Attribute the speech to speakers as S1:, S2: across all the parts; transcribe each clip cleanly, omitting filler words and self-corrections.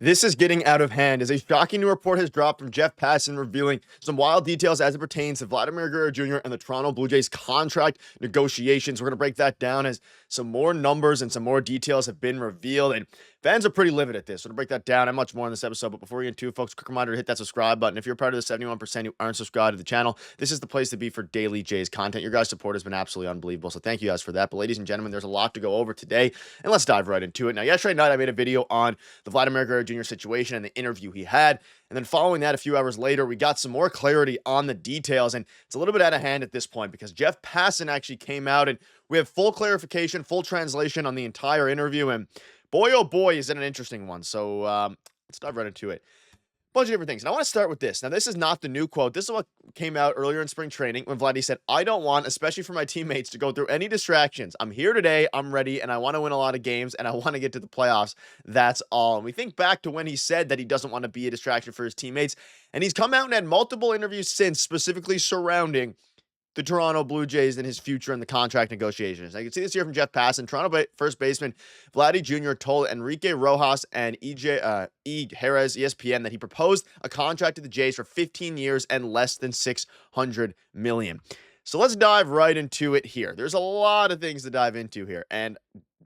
S1: This is getting out of hand as a shocking new report has dropped from Jeff Passan revealing some wild details as it pertains to Vladimir Guerrero Jr. and the Toronto Blue Jays contract negotiations. We're going to break that down as some more numbers and some more details have been revealed, and fans are pretty livid at this. So to break that down and much more in this episode, but before we get into it, folks, quick reminder to hit that subscribe button. If you're part of the 71% who aren't subscribed to the channel, this is the place to be for daily Jays content. Your guys' support has been absolutely unbelievable, so thank you guys for that. But ladies and gentlemen, there's a lot to go over today, and let's dive right into it. Now, yesterday night, I made a video on the Vladimir Guerrero Jr. situation and the interview he had. And then following that, a few hours later, we got some more clarity on the details. And it's a little bit out of hand at this point because Jeff Passan actually came out and we have full clarification, full translation on the entire interview. And boy, oh boy, is it an interesting one. So let's dive right into it. Bunch of different things. And I want to start with this. Now, this is not the new quote. This is what came out earlier in spring training when Vladdy said, "I don't want, especially for my teammates, to go through any distractions. I'm here today, I'm ready, and I want to win a lot of games, and I want to get to the playoffs. That's all." And we think back to when he said that he doesn't want to be a distraction for his teammates. And he's come out and had multiple interviews since, specifically surrounding the Toronto Blue Jays and his future in the contract negotiations. Now, you can see this here from Jeff Passan. Toronto first baseman Vladdy Jr. told Enrique Rojas and E. Jerez, ESPN, that he proposed a contract to the Jays for 15 years and less than $600 million. So let's dive right into it here. There's a lot of things to dive into here, and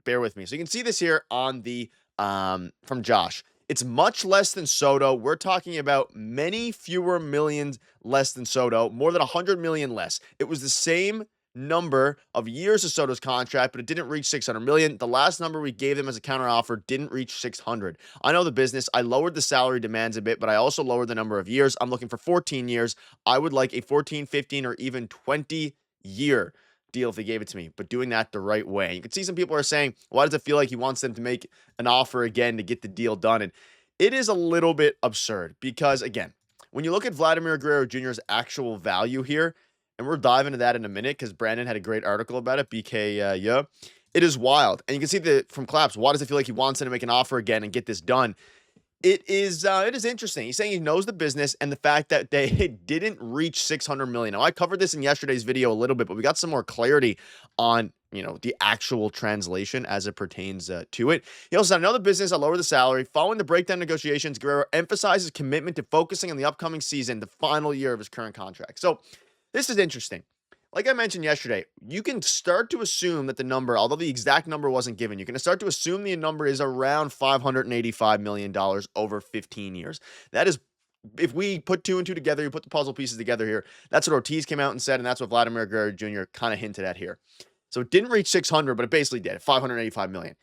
S1: bear with me. So you can see this here on the from Josh. It's much less than Soto. We're talking about many fewer millions less than Soto, more than 100 million less. It was the same number of years of Soto's contract, but it didn't reach 600 million. The last number we gave them as a counteroffer didn't reach 600. I know the business. I lowered the salary demands a bit, but I also lowered the number of years. I'm looking for 14 years. I would like a 14, 15, or even 20-year deal if they gave it to me, but doing that the right way. You can see some people are saying, why does it feel like he wants them to make an offer again to get the deal done? And it is a little bit absurd because, again, when you look at Vladimir Guerrero Jr.'s actual value here, and we'll dive into that in a minute because Brandon had a great article about it, BK, yeah, it is wild. And you can see from Claps, why does it feel like he wants them to make an offer again and get this done? It is interesting. He's saying he knows the business and the fact that they didn't reach 600 million. Now, I covered this in yesterday's video a little bit, but we got some more clarity on, the actual translation as it pertains to it. He also said, "I know the business. I lower the salary. Following the breakdown negotiations, Guerrero emphasizes commitment to focusing on the upcoming season, the final year of his current contract." So this is interesting. Like I mentioned yesterday, you can start to assume that the number, although the exact number wasn't given, you can start to assume the number is around $585 million over 15 years. That is, if we put two and two together, you put the puzzle pieces together here, that's what Ortiz came out and said, and that's what Vladimir Guerrero Jr. kind of hinted at here. So it didn't reach 600, but it basically did, $585 million.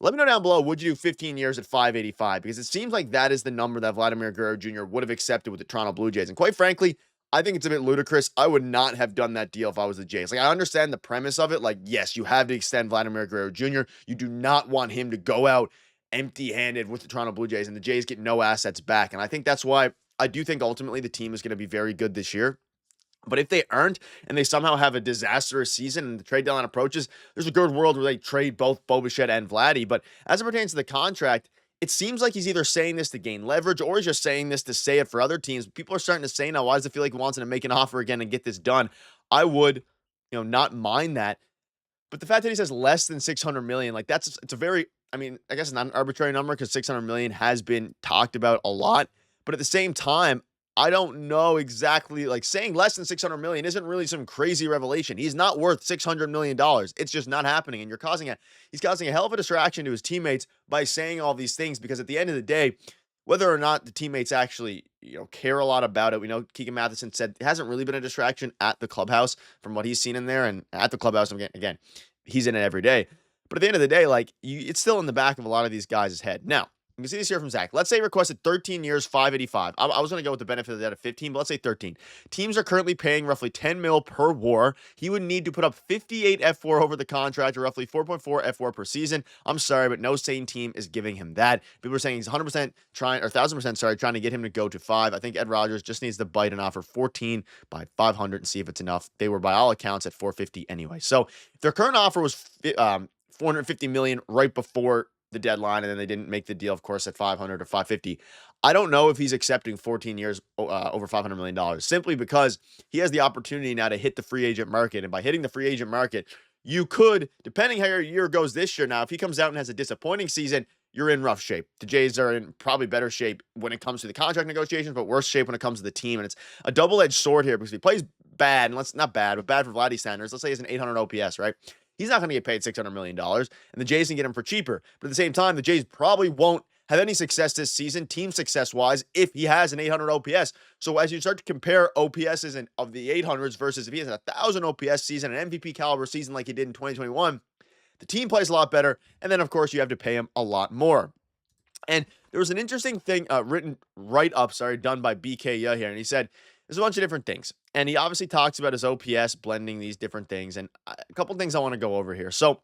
S1: Let me know down below, would you do 15 years at 585? Because it seems like that is the number that Vladimir Guerrero Jr. would have accepted with the Toronto Blue Jays. And quite frankly, I think it's a bit ludicrous. I would not have done that deal if I was the Jays. Like, I understand the premise of it. Like, yes, you have to extend Vladimir Guerrero Jr. You do not want him to go out empty-handed with the Toronto Blue Jays and the Jays get no assets back. And I think that's why I do think ultimately the team is going to be very good this year. But if they aren't and they somehow have a disastrous season and the trade deadline approaches, there's a good world where they trade both Bichette and Vladdy. But as it pertains to the contract, it seems like he's either saying this to gain leverage or he's just saying this to say it for other teams. People are starting to say now, why does it feel like he wants him to make an offer again and get this done? I would, not mind that. But the fact that he says less than 600 million, like it's a very, I guess it's not an arbitrary number because 600 million has been talked about a lot. But at the same time, I don't know exactly, like saying less than 600 million isn't really some crazy revelation. He's not worth $600 million. It's just not happening. And he's causing a hell of a distraction to his teammates by saying all these things, because at the end of the day, whether or not the teammates actually, care a lot about it, we know Keegan Matheson said it hasn't really been a distraction at the clubhouse from what he's seen in there. And at the clubhouse, again, he's in it every day. But at the end of the day, it's still in the back of a lot of these guys' head. Now, you can see this here from Zach. Let's say he requested 13 years, 585. I was going to go with the benefit of that at 15, but let's say 13. Teams are currently paying roughly 10 mil per war. He would need to put up 58 F4 over the contract, or roughly 4.4 F4 per season. I'm sorry, but no sane team is giving him that. People are saying he's 100% trying, or 1,000% trying to get him to go to 5. I think Ed Rogers just needs to bite and offer 14 by 500 and see if it's enough. They were by all accounts at 450 anyway. So if their current offer was 450 million right before the deadline, and then they didn't make the deal, of course, at 500 or 550. I don't know if he's accepting 14 years over $500 million, simply because he has the opportunity now to hit the free agent market. And by hitting the free agent market, you could, depending how your year goes this year now, if he comes out and has a disappointing season, you're in rough shape. The Jays are in probably better shape when it comes to the contract negotiations, but worse shape when it comes to the team. And it's a double-edged sword here because if he plays bad, and let's not bad, but bad for Vladdy standards. Let's say he's an 800 OPS, right? He's not going to get paid $600 million, and the Jays can get him for cheaper. But at the same time, the Jays probably won't have any success this season, team success-wise, if he has an 800 OPS. So as you start to compare OPSs of the 800s versus if he has a 1,000 OPS season, an MVP caliber season like he did in 2021, the team plays a lot better, and then, of course, you have to pay him a lot more. And there was an interesting thing done by BK here, and he said, there's a bunch of different things. And he obviously talks about his OPS, blending these different things, and a couple things I want to go over here. So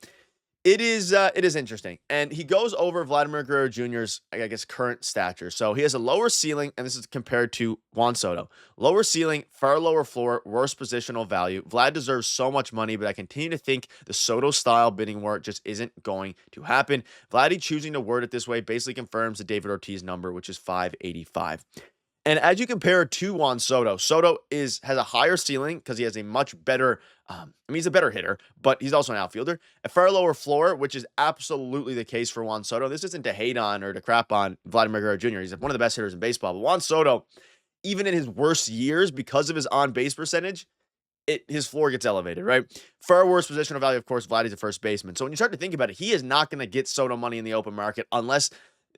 S1: it is interesting. And he goes over Vladimir Guerrero Jr.'s, I guess, current stature. So he has a lower ceiling, and this is compared to Juan Soto. Lower ceiling, far lower floor, worse positional value. Vlad deserves so much money, but I continue to think the Soto-style bidding war just isn't going to happen. Vladdy choosing to word it this way basically confirms the David Ortiz number, which is 585. And as you compare to Juan Soto, Soto has a higher ceiling because he has a much better, he's a better hitter, but he's also an outfielder. A far lower floor, which is absolutely the case for Juan Soto. This isn't to hate on or to crap on Vladimir Guerrero Jr. He's one of the best hitters in baseball. But Juan Soto, even in his worst years, because of his on-base percentage, his floor gets elevated, right? Far worse positional value, of course, Vladdy's a first baseman. So when you start to think about it, he is not going to get Soto money in the open market unless,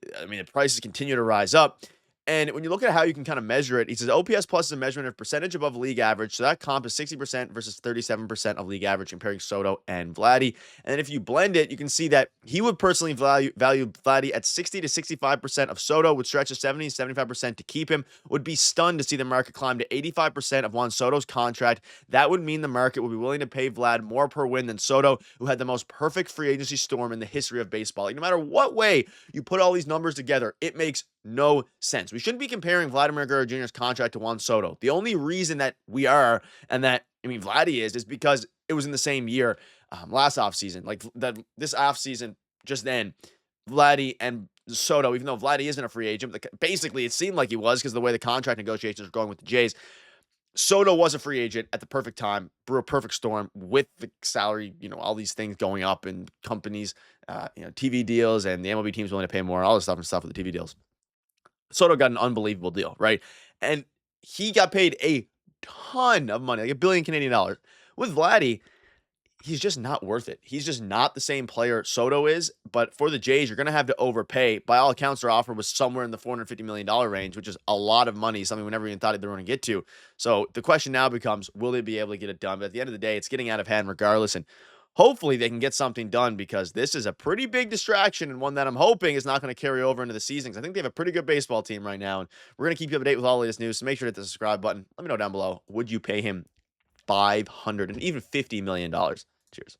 S1: the prices continue to rise up. And when you look at how you can kind of measure it, he says OPS plus is a measurement of percentage above league average. So that comp is 60% versus 37% of league average, comparing Soto and Vladdy. And then if you blend it, you can see that he would personally value Vladdy at 60 to 65% of Soto, would stretch to 70 to 75% to keep him, would be stunned to see the market climb to 85% of Juan Soto's contract. That would mean the market would be willing to pay Vlad more per win than Soto, who had the most perfect free agency storm in the history of baseball. Like, no matter what way you put all these numbers together, it makes no sense. We shouldn't be comparing Vladimir Guerrero Jr.'s contract to Juan Soto. The only reason that we are, and that, Vladdy is because it was in the same year, last offseason. Like, this offseason, just then, Vladdy and Soto, even though Vladdy isn't a free agent, basically it seemed like he was because of the way the contract negotiations are going with the Jays. Soto was a free agent at the perfect time, brew a perfect storm with the salary, all these things going up and companies, TV deals, and the MLB teams willing to pay more, all this stuff with the TV deals. Soto got an unbelievable deal, right? And he got paid a ton of money, like $1 billion Canadian dollars. With Vladdy, he's just not worth it. He's just not the same player Soto is. But for the Jays, you're going to have to overpay. By all accounts, their offer was somewhere in the $450 million range, which is a lot of money, something we never even thought they were going to get to. So the question now becomes, will they be able to get it done? But at the end of the day, it's getting out of hand regardless. And hopefully they can get something done, because this is a pretty big distraction, and one that I'm hoping is not going to carry over into the season, because I think they have a pretty good baseball team right now. And we're going to keep you up to date with all of this news. So make sure to hit the subscribe button. Let me know down below, would you pay him $500 and even $50 million? Cheers.